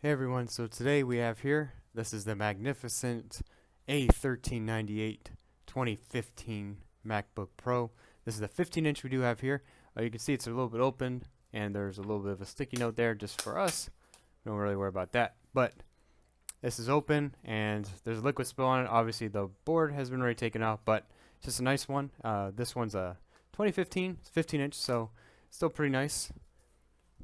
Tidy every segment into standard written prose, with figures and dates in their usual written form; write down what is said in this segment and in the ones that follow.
Hey everyone, so today we have here, this is the magnificent A1398 2015 MacBook Pro. This is the 15-inch we do have here. You can see it's a little bit open and there's a little bit of a sticky note there just for us. Don't really worry about that. But this is open and there's a liquid spill on it. Obviously the board has been already taken out, but it's just a nice one. This one's a 2015, it's 15-inch, so still pretty nice.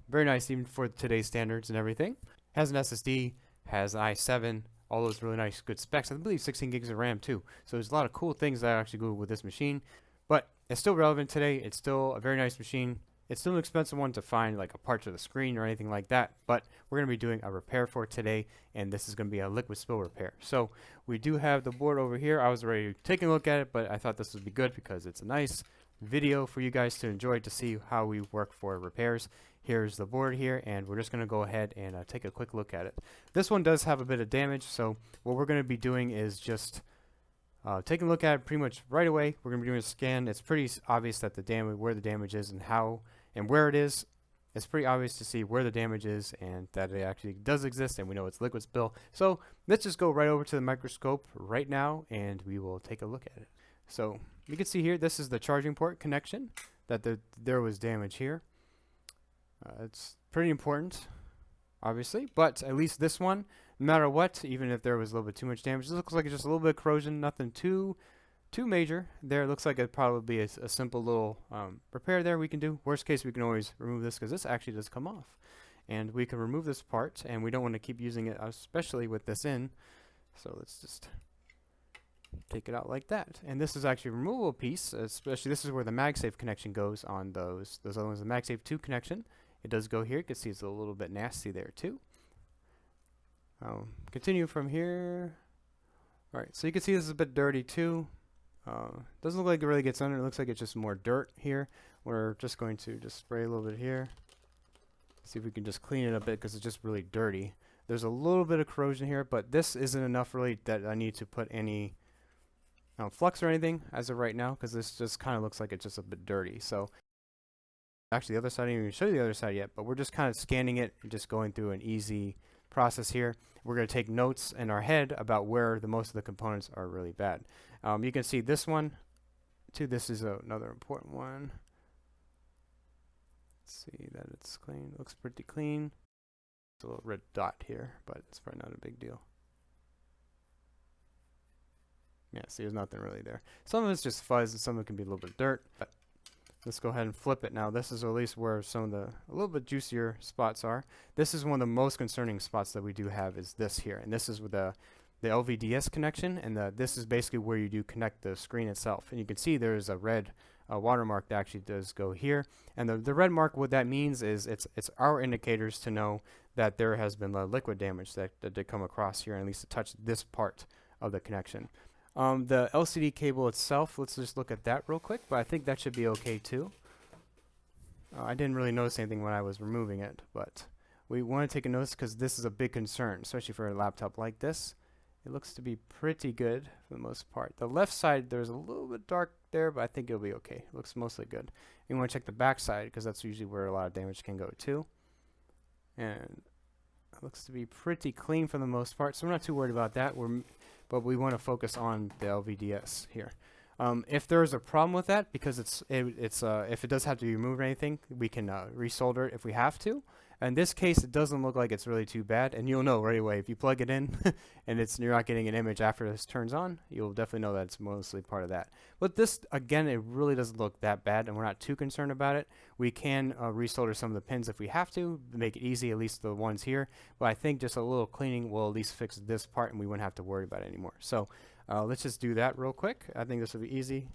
Very nice even for today's standards and everything. Has an SSD, has an i7, all those really nice good specs. I believe 16 gigs of RAM too. So there's a lot of cool things that actually go with this machine. But it's still relevant today. It's still a very nice machine. It's still an expensive one to find like a part to the screen or anything like that. But we're going to be doing a repair for it today. And this is going to be a liquid spill repair. So we do have the board over here. I was already taking a look at it, but I thought this would be good because it's a nice video for you guys to enjoy to see how we work for repairs. Here's the board here, and we're just going to go ahead and take a quick look at it. This one does have a bit of damage, so what we're going to be doing is just taking a look at it pretty much right away. We're going to be doing a scan. It's pretty obvious that the damage, where the damage is and how and where it is. It's pretty obvious to see where the damage is and that it actually does exist, and we know it's liquid spill. So let's just go right over to the microscope right now, and we will take a look at it. So you can see here, this is the charging port connection, that there was damage here. It's pretty important, obviously, but at least this one, no matter what, even if there was a little bit too much damage, this looks like it's just a little bit of corrosion, nothing too major. There, it looks like it'd probably be a simple little repair there we can do. Worst case, we can always remove this because this actually does come off. And we can remove this part, and we don't want to keep using it, especially with this in. So let's just take it out like that. And this is actually a removable piece, especially this is where the MagSafe connection goes on those other ones, the MagSafe 2 connection. It does go here. You can see it's a little bit nasty there too. Continue from here. Alright, so you can see this is a bit dirty too. Doesn't look like it really gets under. It looks like it's just more dirt here. We're just going to just spray a little bit here. See if we can just clean it a bit because it's just really dirty. There's a little bit of corrosion here, but this isn't enough really that I need to put any flux or anything as of right now because this just kind of looks like it's just a bit dirty. So actually the other side, I didn't even show you the other side yet, but we're just kind of scanning it and just going through an easy process here. We're going to take notes in our head about where most of the components are really bad. You can see this one too. This is another important one. Let's see that it's clean. It looks pretty clean. It's a little red dot here, but it's probably not a big deal. Yeah, see, there's nothing really there. Some of it's just fuzz and some of it can be a little bit dirt, but let's go ahead and flip it now. This is at least where some of the a little bit juicier spots are. This is one of the most concerning spots that we do have is this here. And this is with the LVDS connection. And this is basically where you do connect the screen itself. And you can see there's a red watermark that actually does go here. And the red mark, what that means is it's our indicators to know that there has been liquid damage that did come across here, and at least to touch this part of the connection. The LCD cable itself, let's just look at that real quick, but I think that should be okay too. I didn't really notice anything when I was removing it, but we want to take a notice because this is a big concern, especially for a laptop like this. It looks to be pretty good for the most part. The left side, there's a little bit dark there, but I think it'll be okay. It looks mostly good. You want to check the back side because that's usually where a lot of damage can go too. And it looks to be pretty clean for the most part, so we're not too worried about that. But we want to focus on the LVDS here. If there's a problem with that, because if it does have to be removed or anything, we can resolder it if we have to. In this case, it doesn't look like it's really too bad, and you'll know right away if you plug it in and you're not getting an image after this turns on. You'll definitely know that it's mostly part of that. But this, again, it really doesn't look that bad, and we're not too concerned about it. We can resolder some of the pins if we have to make it easy, at least the ones here. But I think just a little cleaning will at least fix this part, and we wouldn't have to worry about it anymore. So let's just do that real quick. I think this will be easy.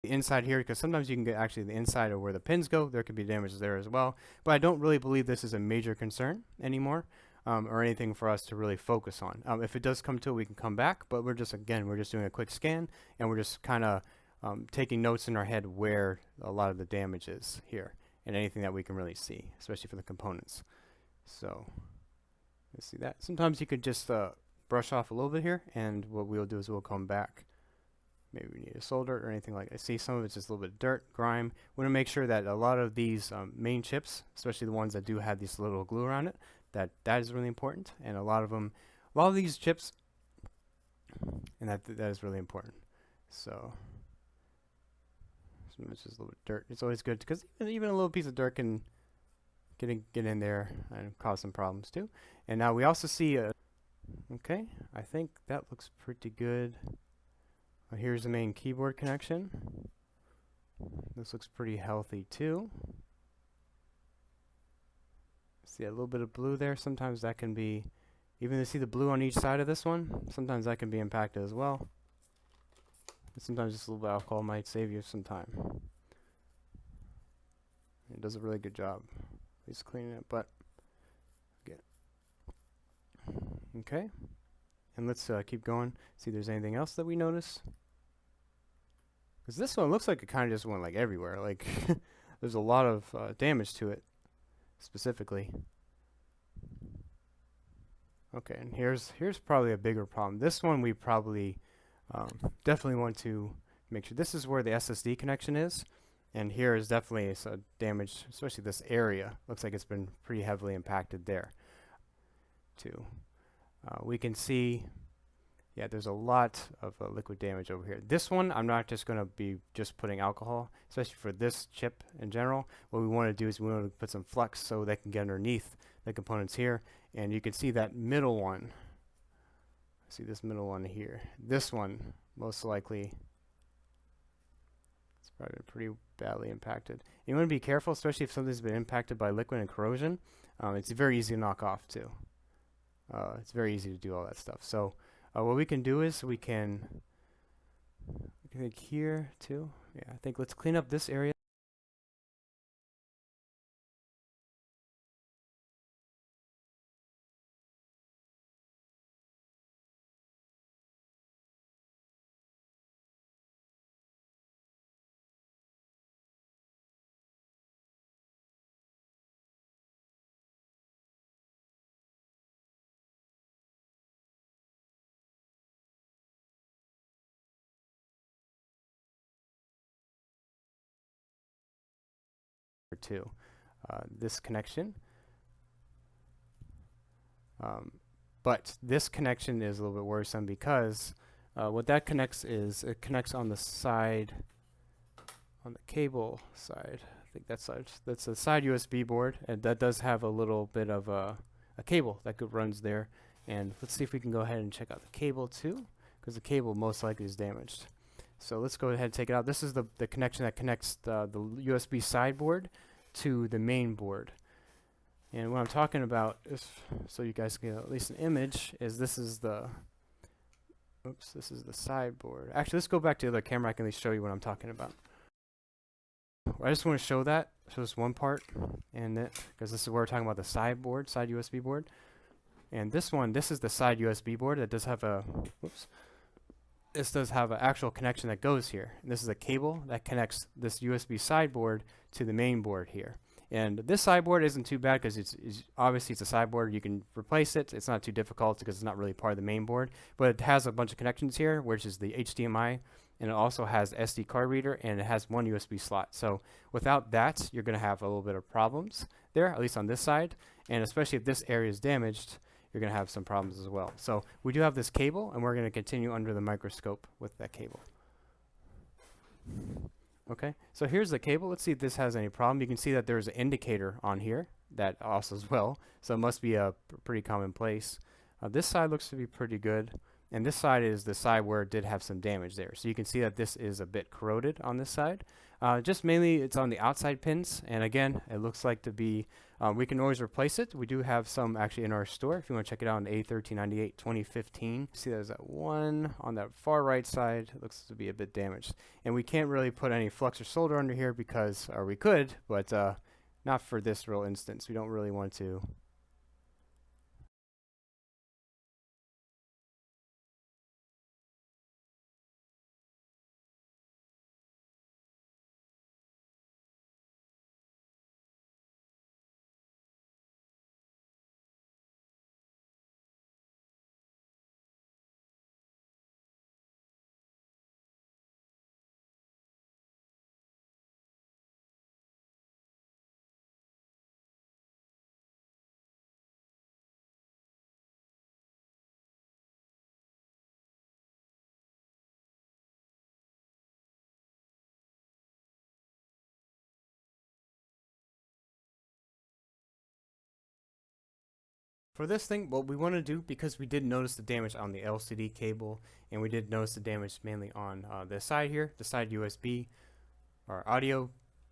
Inside here, because sometimes you can get actually the inside of where the pins go. There could be damage there as well, but I don't really believe this is a major concern anymore, or anything for us to really focus on. If it does come to it, we can come back, but we're just doing a quick scan, and we're just kind of taking notes in our head where a lot of the damage is here and anything that we can really see, especially for the components. So let's see that. Sometimes you could just brush off a little bit here, and what we'll do is we'll come back. Maybe we need to solder it or anything like that. See, some of it's just a little bit of dirt, grime. We want to make sure that a lot of these main chips, especially the ones that do have this little glue around it, that is really important. And a lot of these chips, and that is really important. So it's just a little bit of dirt. It's always good because even a little piece of dirt can get in there and cause some problems too. And now we also see okay, I think that looks pretty good. Here's the main keyboard connection. This looks pretty healthy too. See a little bit of blue there. Sometimes that can be, even to see the blue on each side of this one, sometimes that can be impacted as well. And sometimes just a little bit of alcohol might save you some time. It does a really good job. At least cleaning it, but okay. And let's keep going. See if there's anything else that we notice. Because this one looks like it kind of just went like everywhere. Like there's a lot of damage to it, specifically. Okay, and here's probably a bigger problem. This one we probably definitely want to make sure. This is where the SSD connection is, and here is definitely damage, especially this area. Looks like it's been pretty heavily impacted there, too. We can see, yeah, there's a lot of liquid damage over here. This one, I'm not just going to be just putting alcohol, especially for this chip in general. What we want to do is we want to put some flux so they can get underneath the components here. And you can see that middle one. See this middle one here. This one, most likely, it's probably been pretty badly impacted. You want to be careful, especially if something's been impacted by liquid and corrosion. It's very easy to knock off, too. It's very easy to do all that stuff. So what we can do is we can, I think here too. Yeah, I think let's clean up this area. To this connection. But this connection is a little bit worrisome because what that connects is it connects on the side, on the cable side. I think that's a side USB board, and that does have a little bit of a cable that runs there. And let's see if we can go ahead and check out the cable too, because the cable most likely is damaged. So let's go ahead and take it out. This is the connection that connects the USB sideboard to the main board. And what I'm talking about, is, so you guys can get at least an image, is this is the, oops, this is the sideboard. Actually, let's go back to the other camera. I can at least show you what I'm talking about. I just want to show this one part, and because this is where we're talking about the sideboard, side USB board. And this one, this is the side USB board that does have a, whoops. This does have an actual connection that goes here. And this is a cable that connects this USB sideboard to the main board here. And this sideboard isn't too bad because it's obviously it's a sideboard. You can replace it. It's not too difficult because it's not really part of the main board. But it has a bunch of connections here, which is the HDMI, and it also has SD card reader, and it has one USB slot. So without that, you're going to have a little bit of problems there, at least on this side. And especially if this area is damaged, you're going to have some problems as well. So we do have this cable, and we're going to continue under the microscope with that cable. Okay, so here's the cable. Let's see if this has any problem. You can see that there's an indicator on here that also as well, so it must be a pretty commonplace. This side looks to be pretty good, and this side is the side where it did have some damage there. So you can see that this is a bit corroded on this side. Just mainly it's on the outside pins, and again, it looks like to be, we can always replace it. We do have some actually in our store if you want to check it out on A1398 2015. See there's that one on that far right side. It looks to be a bit damaged. And we can't really put any flux or solder under here because, or we could, but not for this real instance. We don't really want to. For this thing, what we want to do, because we did notice the damage on the LCD cable, and we did notice the damage mainly on the side here, the side USB or audio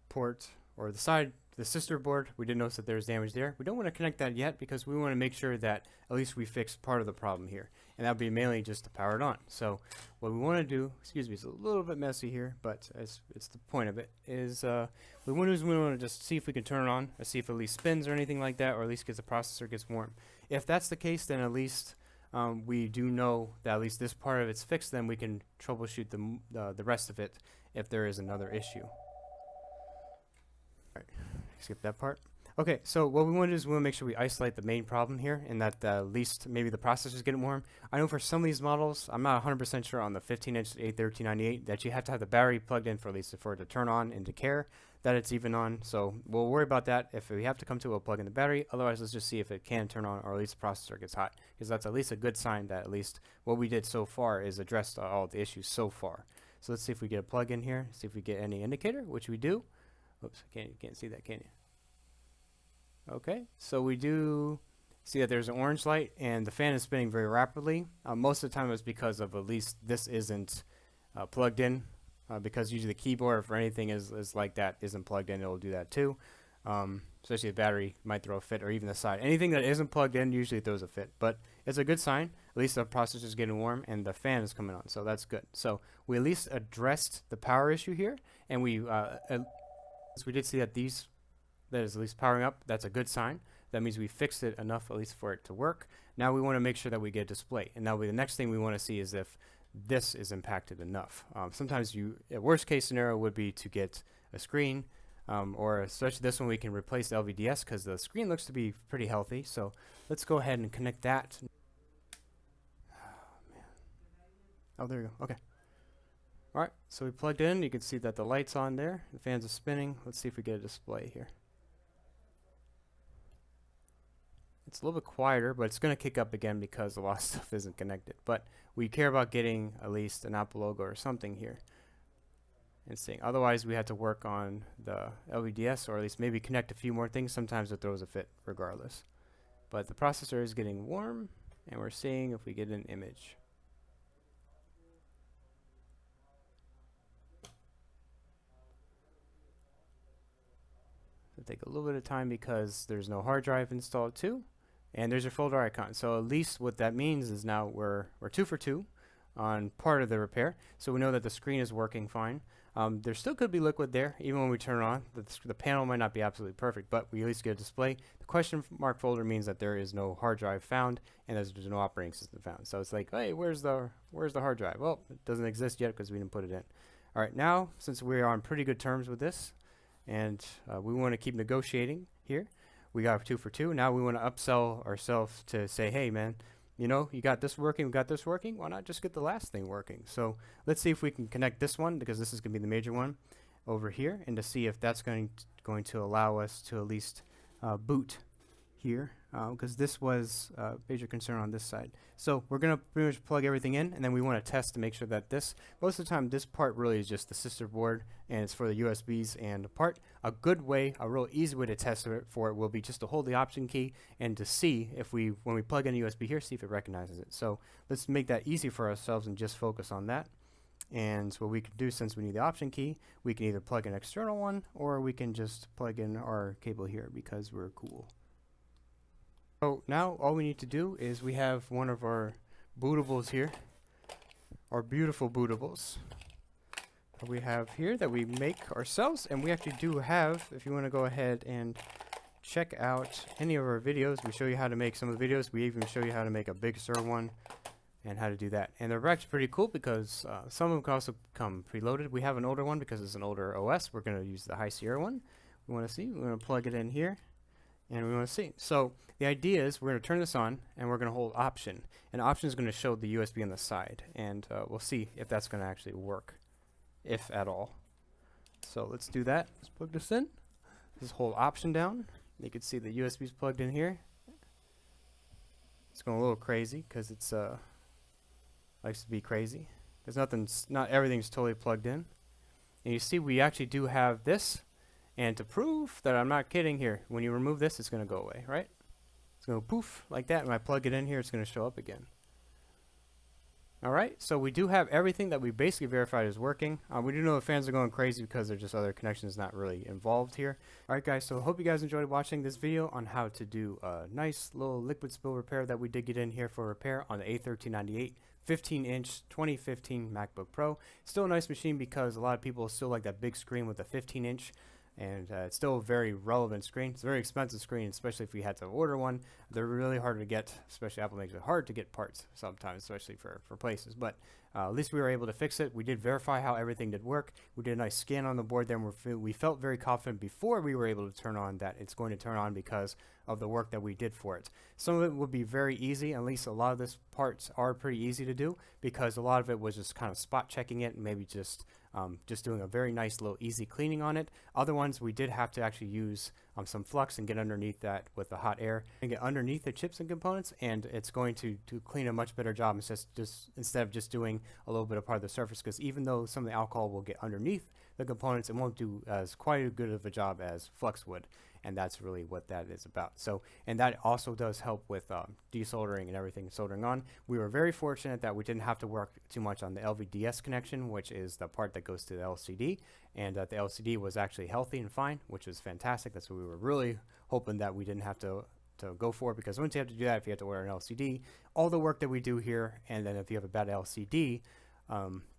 port, or the sister board, we did notice that there's damage there. We don't want to connect that yet because we want to make sure that at least we fix part of the problem here, and that would be mainly just to power it on. So what we want to do, excuse me, it's a little bit messy here, but it's the point of it, is we want to just see if we can turn it on, or see if it at least spins or anything like that, or at least gets the processor gets warm. If that's the case, then at least we do know that at least this part of it's fixed, then we can troubleshoot the rest of it if there is another issue. Alright, skip that part. Okay, so what we want to do is we want to make sure we isolate the main problem here, and that at least maybe the processor is getting warm. I know for some of these models, I'm not 100% sure on the 15-inch A1398 that you have to have the battery plugged in for at least for it to turn on and to care that it's even on. So we'll worry about that. If we have to come to it, we'll plug in the battery. Otherwise, let's just see if it can turn on, or at least the processor gets hot, because that's at least a good sign that at least what we did so far is addressed all the issues so far. So let's see if we get a plug in here, see if we get any indicator, which we do. Oops, you can't see that, can you? Okay, so we do see that there's an orange light, and the fan is spinning very rapidly. Most of the time it's because of at least this isn't plugged in, because usually the keyboard for anything is like that isn't plugged in, it'll do that too. Especially the battery might throw a fit, or even the side. Anything that isn't plugged in usually throws a fit, but it's a good sign. At least the processor is getting warm and the fan is coming on, so that's good. So we at least addressed the power issue here, and we did see that that is at least powering up. That's a good sign. That means we fixed it enough at least for it to work. Now we want to make sure that we get a display, and now the next thing we want to see is if this is impacted enough. Sometimes a worst case scenario would be to get a screen, or especially this one we can replace the LVDS because the screen looks to be pretty healthy. So let's go ahead and connect that. Oh, man. Oh, there you go. Okay. Alright, so we plugged in. You can see that the light's on there. The fans are spinning. Let's see if we get a display here. It's a little bit quieter, but it's going to kick up again because a lot of stuff isn't connected. But we care about getting at least an Apple logo or something here and seeing. Otherwise, we have to work on the LVDS, or at least maybe connect a few more things. Sometimes it throws a fit regardless. But the processor is getting warm, and we're seeing if we get an image. It'll take a little bit of time because there's no hard drive installed too. And there's your folder icon. So at least what that means is now we're 2 for 2 on part of the repair. So we know that the screen is working fine. There still could be liquid there, even when we turn it on. The panel might not be absolutely perfect, but we at least get a display. The question mark folder means that there is no hard drive found, and there's no operating system found. So it's like, hey, where's the hard drive? Well, it doesn't exist yet because we didn't put it in. All right, now since we are on pretty good terms with this, and we want to keep negotiating here. We got 2 for 2. Now we want to upsell ourselves to say, hey man, you know, you got this working, we got this working. Why not just get the last thing working? So let's see if we can connect this one, because this is going to be the major one over here, and to see if that's going to allow us to at least boot here, because this was a major concern on this side. So we're going to pretty much plug everything in, and then we want to test to make sure that most of the time this part really is just the sister board, and it's for the USBs and the part. A good way, a real easy way to test it will be just to hold the option key and to see if when we plug in a USB here, see if it recognizes it. So let's make that easy for ourselves and just focus on that. And what we can do, since we need the option key, we can either plug an external one, or we can just plug in our cable here because we're cool. So now all we need to do is we have one of our bootables here, our beautiful bootables that we have here that we make ourselves. And we actually do have, if you want to go ahead and check out any of our videos, we show you how to make some of the videos. We even show you how to make a Big Sur one and how to do that. And they're actually pretty cool because some of them can also come preloaded. We have an older one because it's an older OS. We're going to use the High Sierra one. We want to see, we're going to plug it in here. And we want to see. So the idea is we're going to turn this on, and we're going to hold option. And option is going to show the USB on the side. And we'll see if that's going to actually work, if at all. So let's do that. Let's plug this in. Just hold option down. You can see the USB is plugged in here. It's going a little crazy because it's likes to be crazy. There's not everything's totally plugged in. And you see we actually do have this. And to prove that I'm not kidding here, when you remove this, it's going to go away, right? It's going to poof like that. When I plug it in here, it's going to show up again. Alright, so we do have everything that we basically verified is working. We do know the fans are going crazy because there's just other connections not really involved here. Alright guys, so hope you guys enjoyed watching this video on how to do a nice little liquid spill repair that we did get in here for repair on the A1398 15-inch 2015 MacBook Pro. Still a nice machine because a lot of people still like that big screen with the 15-inch. And it's still a very relevant screen. It's a very expensive screen, especially if we had to order one. They're really hard to get, especially Apple makes it hard to get parts sometimes, especially for places. But at least we were able to fix it. We did verify how everything did work. We did a nice scan on the board there, and we felt very confident before we were able to turn on that it's going to turn on because of the work that we did for it. Some of it would be very easy. At least a lot of these parts are pretty easy to do because a lot of it was just kind of spot checking it and maybe just doing a very nice little easy cleaning on it. Other ones we did have to actually use some flux and get underneath that with the hot air and get underneath the chips and components, and it's going to clean a much better job instead of just doing a little bit of part of the surface, because even though some of the alcohol will get underneath the components, it won't do as quite as good of a job as flux would. And that's really what that is about. So, and that also does help with desoldering and everything soldering on. We were very fortunate that we didn't have to work too much on the LVDS connection, which is the part that goes to the LCD, and that the LCD was actually healthy and fine, which was fantastic. That's what we were really hoping that we didn't have to go for, because once you have to do that, if you have to order an LCD, all the work that we do here, and then if you have a bad LCD,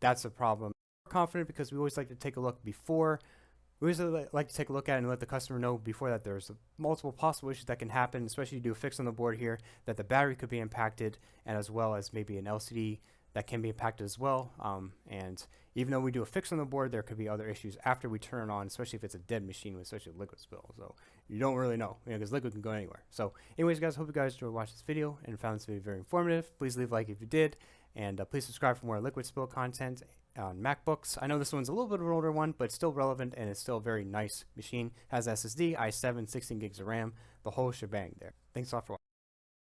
that's a problem. We're confident because we always like to take a look before. We always like to take a look at it and let the customer know before that there's multiple possible issues that can happen, especially if you do a fix on the board here, that the battery could be impacted, and as well as maybe an LCD that can be impacted as well. And even though we do a fix on the board, there could be other issues after we turn it on, especially if it's a dead machine, especially with liquid spill. So you don't really know, because liquid can go anywhere. So anyways, guys, hope you guys enjoyed watching this video and found this video very informative. Please leave a like if you did, and please subscribe for more liquid spill content on MacBooks. I know this one's a little bit of an older one, but still relevant, and it's still a very nice machine. Has SSD, i7, 16 gigs of RAM, the whole shebang there. Thanks a lot for watching.